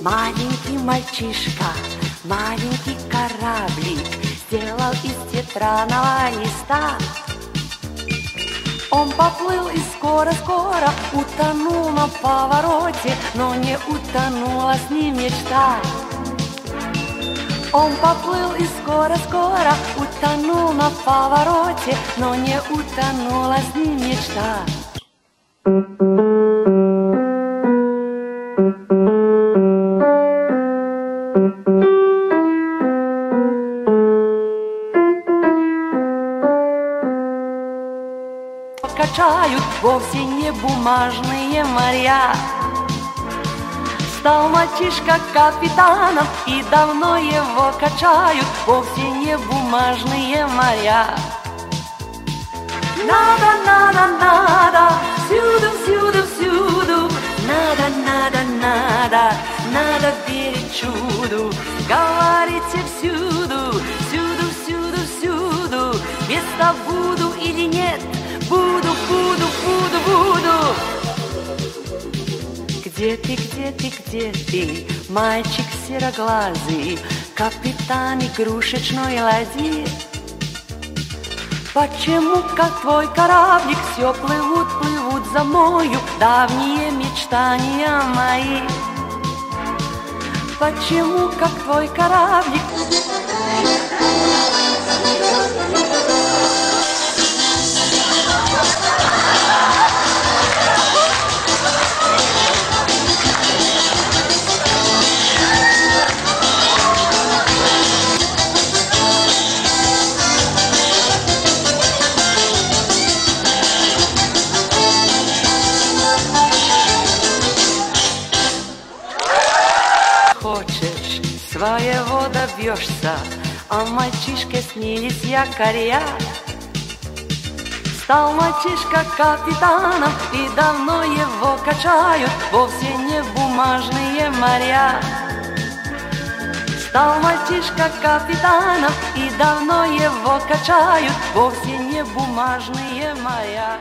Маленький мальчишка, маленький кораблик сделал из тетраного листа. Он поплыл и скоро-скоро утонул на повороте, но не утонула с ним мечта. Он поплыл и скоро-скоро утонул на повороте, но не утонула с ним мечта. Качают вовсе не бумажные моря. Стал мальчишка капитаном, и давно его качают вовсе не бумажные моря. Надо, надо, надо, всюду, всюду, всюду. Надо, надо, надо, надо верить чуду. Говорите всюду, всюду, всюду, всюду. Место буду или нет? Буду, буду, буду, буду. Где ты, где ты, где ты, мальчик сероглазый, капитан игрушечной ладьи? Почему, как твой кораблик, все плывут, плывут за мною давние мечтания мои? Почему, как твой кораблик? Хочешь, своего добьешься, а мальчишке снились якоря. Стал мальчишка капитаном, и давно его качают вовсе не бумажные моря. Стал мальчишка капитаном, и давно его качают вовсе не бумажные моря.